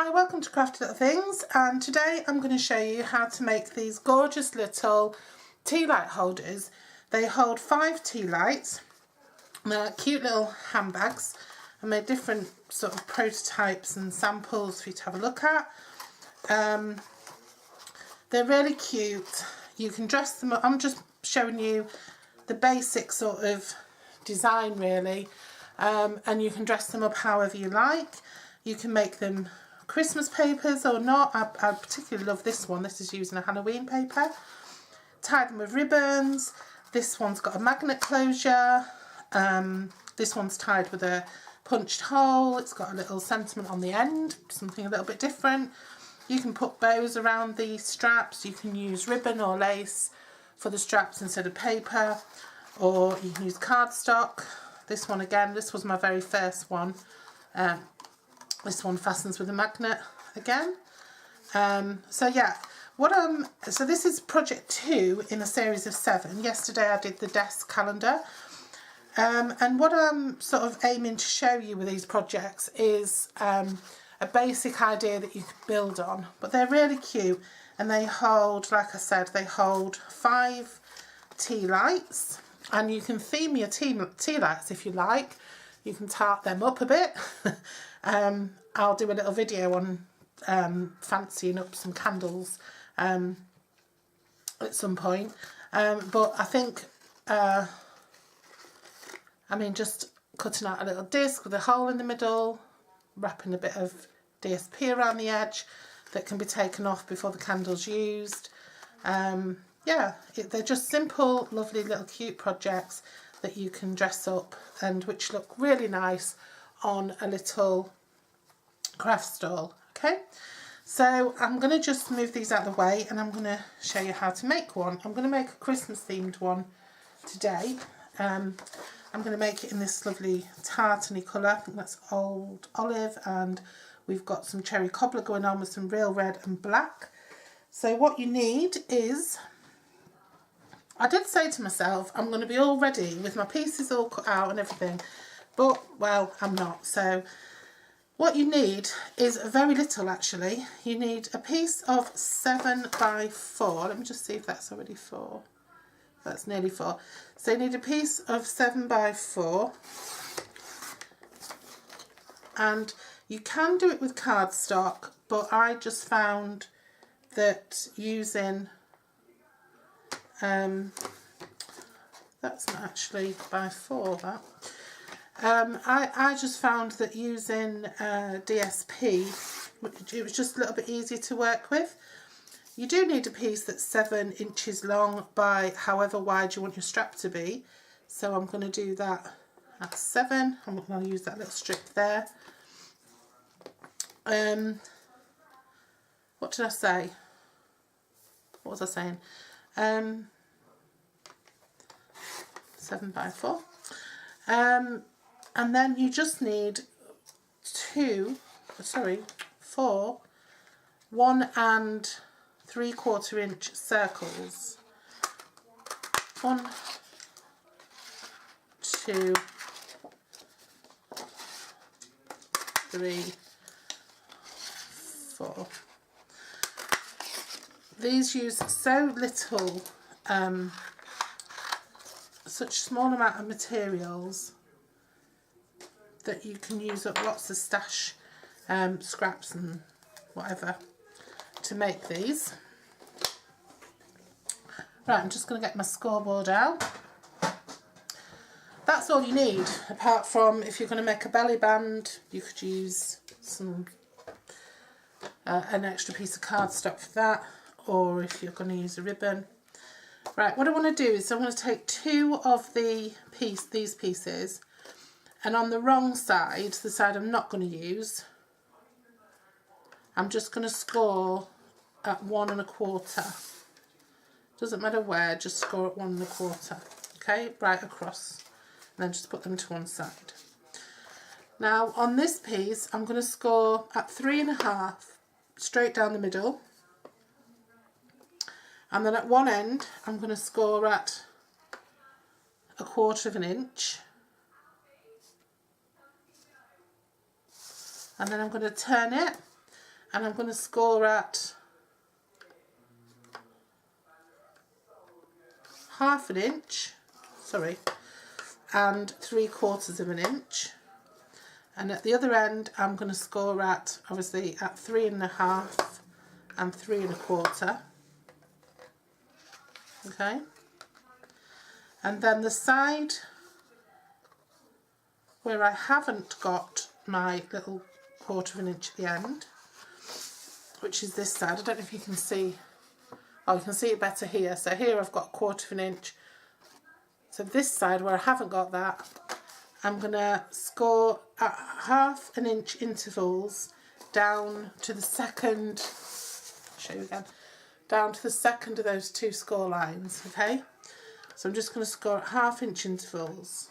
Hi, welcome to Crafty Little Things, and today I'm going to show you how to make these gorgeous little tea light holders. They hold 5 tea lights, and they're like cute little handbags. I made different sort of prototypes and samples for you to have a look at. They're really cute. You can dress them up. I'm just showing you the basic sort of design really, and you can dress them up however you like. You can make them Christmas papers or not. I particularly love this one. This is using a Halloween paper. Tie them with ribbons. This one's got a magnet closure. This one's tied with a punched hole. It's got a little sentiment on the end, something a little bit different. You can put bows around the straps. You can use ribbon or lace for the straps instead of paper, or you can use cardstock. This one again, this was my very first one. This one fastens with a magnet again. So yeah, so this is project 2 in a series of 7. Yesterday I did the desk calendar. And what I'm sort of aiming to show you with these projects is a basic idea that you can build on. But they're really cute, and they hold, like I said, they hold 5 tea lights, and you can theme your tea lights if you like. You can tart them up a bit. I'll do a little video on fancying up some candles at some point. But I think, I mean, just cutting out a little disc with a hole in the middle, wrapping a bit of DSP around the edge that can be taken off before the candle's used. Yeah, they're just simple, lovely little cute projects that you can dress up and which look really nice on a little craft stall. Okay, so I'm going to just move these out of the way and I'm going to show you how to make one. I'm going to make a Christmas themed one today. I'm going to make it in this lovely tartany colour. I think that's old olive, and we've got some cherry cobbler going on with some real red and black. So what you need is, I did say to myself I'm going to be all ready with my pieces all cut out and everything, but well, I'm not. So what you need is very little actually. You need a piece of 7 by 4. Let me just see if that's already 4. That's nearly 4. So you need a piece of 7 by 4, and you can do it with cardstock, but I just found that using that's not actually by 4, that I just found that using DSP, it was just a little bit easier to work with. You do need a piece that's 7 inches long by however wide you want your strap to be. So I'm going to do that at 7. I'm going to use that little strip there. What did I say? What was I saying? 7 by 4. And then you just need 4 1 3/4 inch circles. 1, 2, 3, 4. These use so little, such small amount of materials that you can use up lots of stash scraps and whatever to make these. Right, I'm just going to get my scoreboard out. That's all you need, apart from if you're going to make a belly band, you could use some an extra piece of cardstock for that, or if you're going to use a ribbon. Right, what I want to do is I want to take 2 of these pieces, and on the wrong side, the side I'm not going to use, I'm just going to score at 1 1/4. Doesn't matter where, just score at 1 1/4. Okay, right across, and then just put them to one side. Now on this piece, I'm going to score at 3 1/2 straight down the middle, and then at one end I'm going to score at 1/4 inch, and then I'm going to turn it and I'm going to score at half an inch, sorry, and 3/4 of an inch. And at the other end, I'm going to score at, obviously, at 3.5 and 3.25. Okay. And then the side where I haven't got my little 1/4 of an inch at the end, which is this side. I don't know if you can see. Oh, you can see it better here. So here I've got 1/4 of an inch. So this side where I haven't got that, I'm going to score at half an inch intervals down to the second, show you again, down to the second of those 2 score lines, okay? So I'm just going to score at half-inch intervals.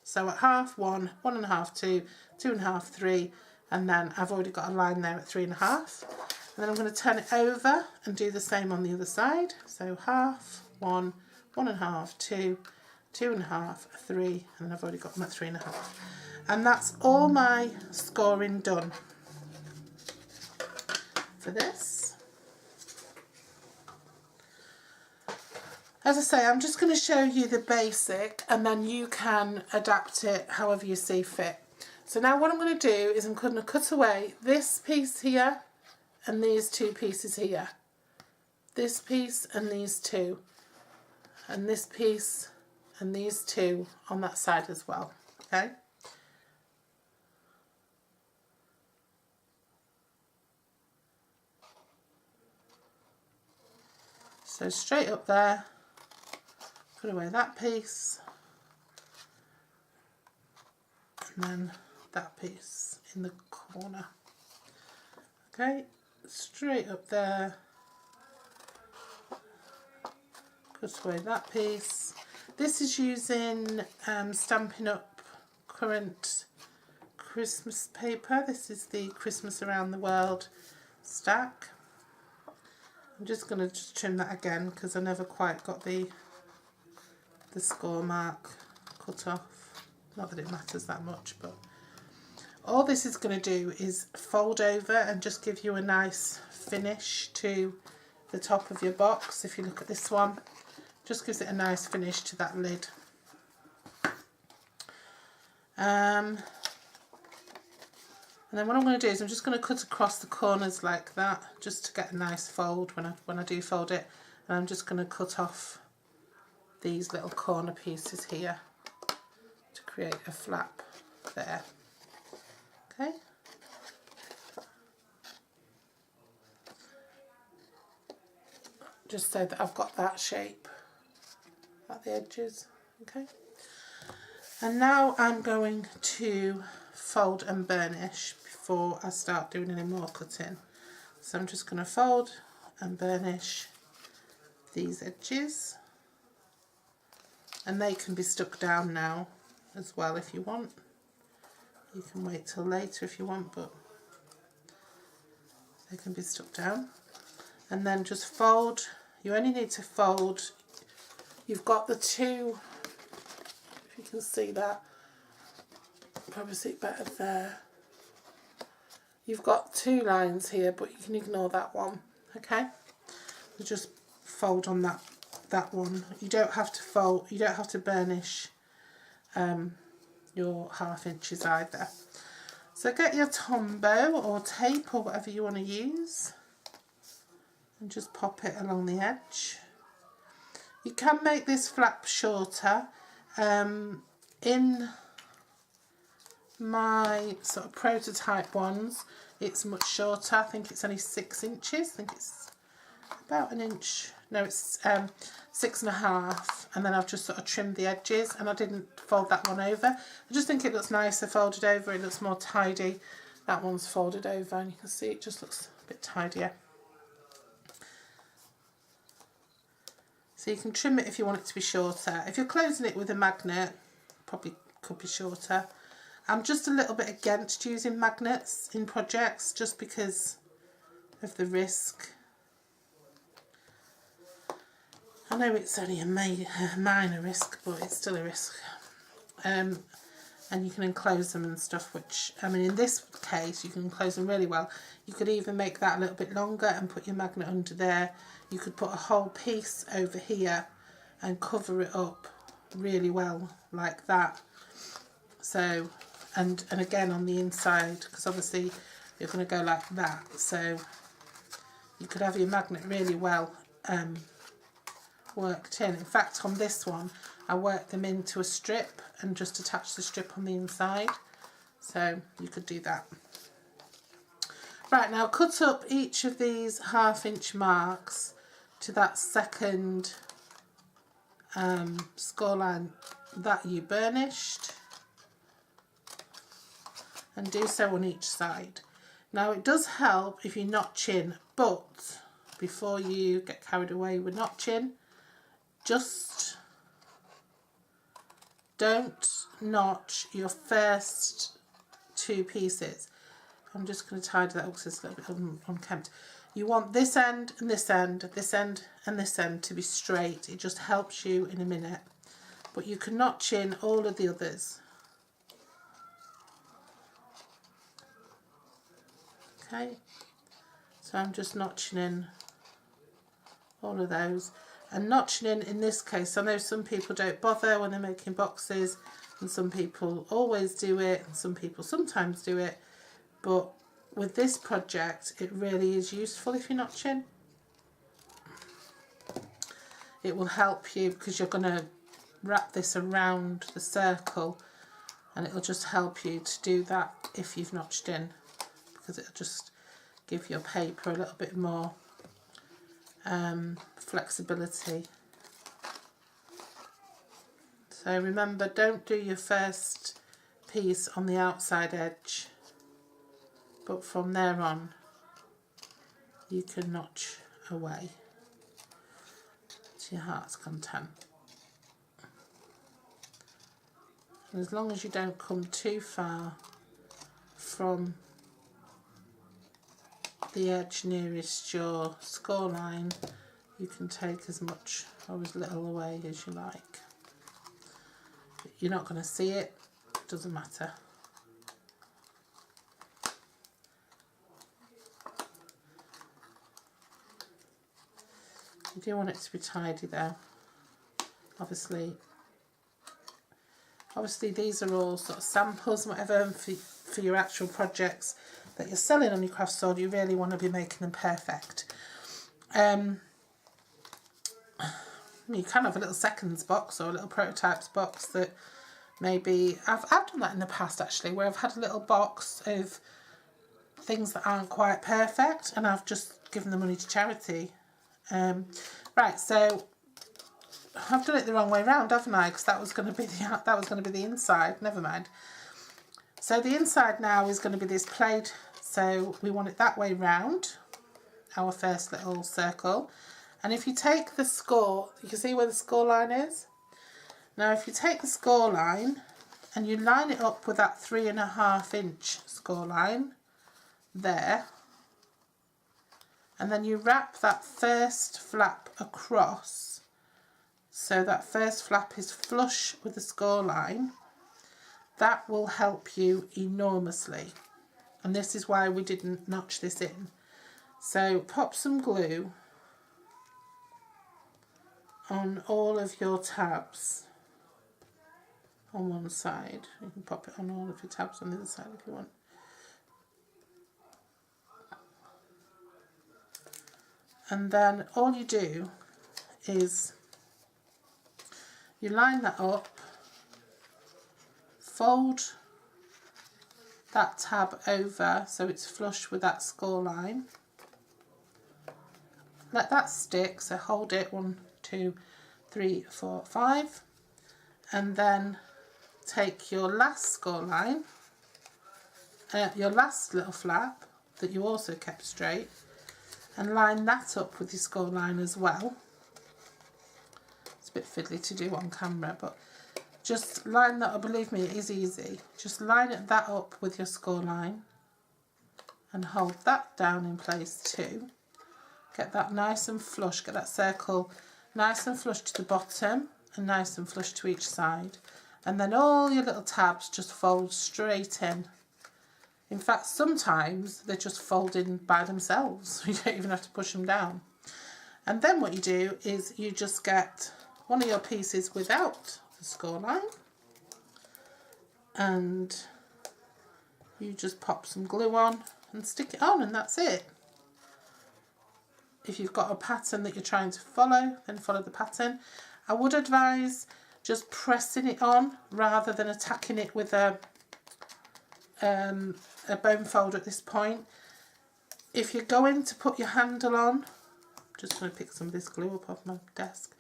So at half, 1, 1.5, 2, 2.5, 3, and then I've already got a line there at 3.5. And then I'm going to turn it over and do the same on the other side. So half, 1, 1.5, 2, 2.5, 3, and then I've already got them at 3.5. And that's all my scoring done for this. As I say, I'm just going to show you the basic, and then you can adapt it however you see fit. So now what I'm going to do is I'm going to cut away this piece here and these 2 pieces here. This piece and these 2. And this piece and these 2 on that side as well, okay? So straight up there, cut away that piece, and then that piece in the corner. Okay, straight up there, cut away that piece. This is using Stampin Up current Christmas paper. This is the Christmas Around the World stack. I'm just going to trim that again because I never quite got the score mark cut off. Not that it matters that much, but all this is going to do is fold over and just give you a nice finish to the top of your box. If you look at this one, just gives it a nice finish to that lid. And then what I'm going to do is I'm just going to cut across the corners like that, just to get a nice fold when I do fold it. And I'm just going to cut off these little corner pieces here to create a flap there. Okay. Just so that I've got that shape at the edges. Okay. And now I'm going to fold and burnish before I start doing any more cutting. So I'm just going to fold and burnish these edges, and they can be stuck down now as well if you want. You can wait till later if you want, but they can be stuck down. And then just fold. You only need to fold. You've got the 2, if you can see that, probably see it better there. You've got 2 lines here, but you can ignore that one, okay? You just fold on that one. You don't have to fold, you don't have to burnish your 1/2 inches either. So get your Tombow or tape or whatever you want to use and just pop it along the edge. You can make this flap shorter. In my sort of prototype ones, it's much shorter. I think it's only 6 inches. I think it's about an inch. No, it's 6.5, and then I've just sort of trimmed the edges, and I didn't fold that one over. I just think it looks nicer folded over. It looks more tidy. That one's folded over, and you can see it just looks a bit tidier. So you can trim it if you want it to be shorter. If you're closing it with a magnet, probably could be shorter. I'm just a little bit against using magnets in projects just because of the risk. I know it's only a minor risk, but it's still a risk. and you can enclose them and stuff, which, I mean, in this case you can enclose them really well. You could even make that a little bit longer and put your magnet under there. You could put a whole piece over here and cover it up really well like that. So, and again on the inside, because obviously you're going to go like that, so you could have your magnet really well worked in. In fact, on this one I worked them into a strip and just attached the strip on the inside, so you could do that. Right, now cut up each of these 1/2 inch marks to that second score line that you burnished, and do so on each side. Now it does help if you notch in, but before you get carried away with notching, just don't notch your first 2 pieces. I'm just going to tidy that up because it's a little bit unkempt. You want this end and this end, this end and this end to be straight. It just helps you in a minute. But you can notch in all of the others. Okay, so I'm just notching in all of those. And notching in this case, I know some people don't bother when they're making boxes, and some people always do it, and some people sometimes do it. But with this project, it really is useful if you notch in. It will help you because you're going to wrap this around the circle, and it'll just help you to do that if you've notched in, because it'll just give your paper a little bit more flexibility. So remember, don't do your first piece on the outside edge, but from there on you can notch away to your heart's content. And as long as you don't come too far from the edge nearest your score line, you can take as much or as little away as you like. You're not going to see it, doesn't matter. You do want it to be tidy though. Obviously these are all sort of samples and whatever for your actual projects that you're selling on your craft store. You really want to be making them perfect. You can have a little seconds box or a little prototypes box that maybe, I've done that in the past actually, where I've had a little box of things that aren't quite perfect and I've just given the money to charity. Right, so I've done it the wrong way round, haven't I? Because that was going to be the inside. Never mind. So the inside now is going to be this plaid. So we want it that way round, our first little circle. And if you take the score, you can see where the score line is. Now, if you take the score line and you line it up with that 3.5 inch score line there, and then you wrap that first flap across, so that first flap is flush with the score line, that will help you enormously. And this is why we didn't notch this in. So pop some glue on all of your tabs on one side. You can pop it on all of your tabs on the other side if you want. And then all you do is you line that up, fold that tab over so it's flush with that score line. Let that stick, so hold it 1, 2, 3, 4, 5, and then take your last score line, your last little flap that you also kept straight, and line that up with your score line as well. It's a bit fiddly to do on camera, but just line that up. Believe me, it is easy. Just line that up with your score line and hold that down in place too. Get that nice and flush, get that circle nice and flush to the bottom and nice and flush to each side. and then all your little tabs just fold straight in. In fact, sometimes they just fold in by themselves. You don't even have to push them down. And then what you do is you just get one of your pieces without the score line, and you just pop some glue on and stick it on, and that's it. If you've got a pattern that you're trying to follow, then follow the pattern. I would advise just pressing it on rather than attacking it with a bone folder at this point. If you're going to put your handle on, I'm just going to pick some of this glue up off my desk,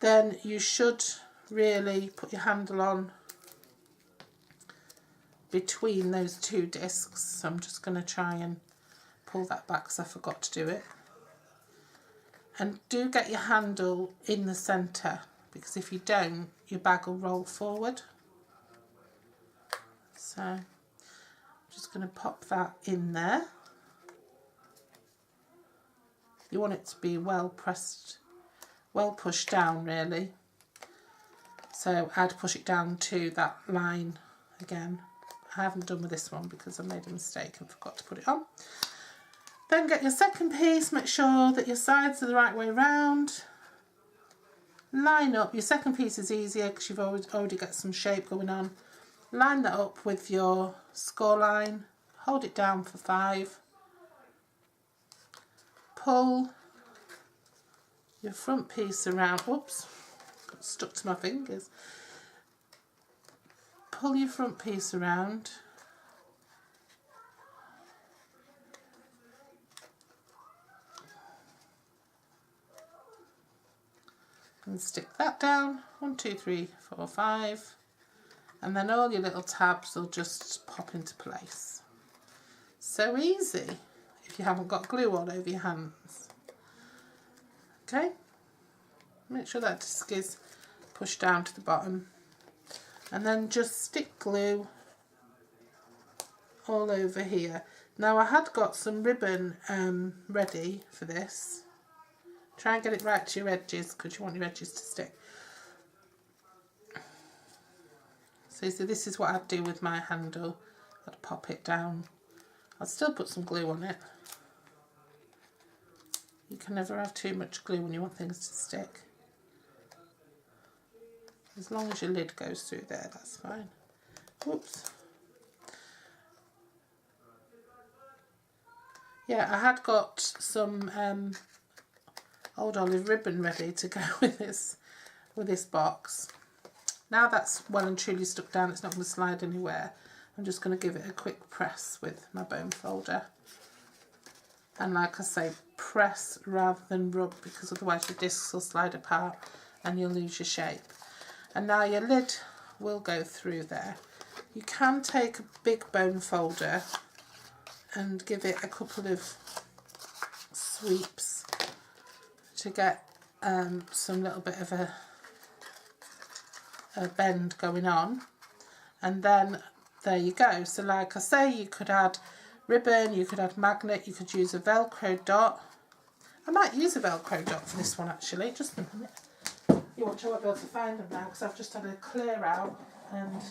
then you should really put your handle on between those two discs. So I'm just going to try and pull that back because I forgot to do it. And do get your handle in the centre, because if you don't, your bag will roll forward. So I'm just going to pop that in there. You want it to be well pressed, well pushed down really. So I'd push it down to that line again. I haven't done with this one because I made a mistake and forgot to put it on. Then get your second piece, make sure that your sides are the right way round. Line up, your second piece is easier because you've already got some shape going on. Line that up with your score line, hold it down for 5. Pull your front piece around, whoops, got stuck to my fingers. Pull your front piece around. And stick that down, 1, 2, 3, 4, 5, and then all your little tabs will just pop into place. So easy if you haven't got glue all over your hands. Okay, make sure that disc is pushed down to the bottom, and then just stick glue all over here. Now I had got some ribbon ready for this. Try and get it right to your edges because you want your edges to stick. So this is what I'd do with my handle. I'd pop it down. I'd still put some glue on it. You can never have too much glue when you want things to stick. As long as your lid goes through there, that's fine. Whoops. Yeah, I had got some old olive ribbon ready to go with this box. Now that's well and truly stuck down, it's not going to slide anywhere. I'm just going to give it a quick press with my bone folder. And like I say, press rather than rub, because otherwise your discs will slide apart and you'll lose your shape. And now your lid will go through there. You can take a big bone folder and give it a couple of sweeps to get some little bit of a bend going on, and then there you go. So like I say, you could add ribbon, you could add magnet, you could use a Velcro dot. I might use a Velcro dot for this one actually, just a minute. You won't be able to find them now because I've just had a clear out and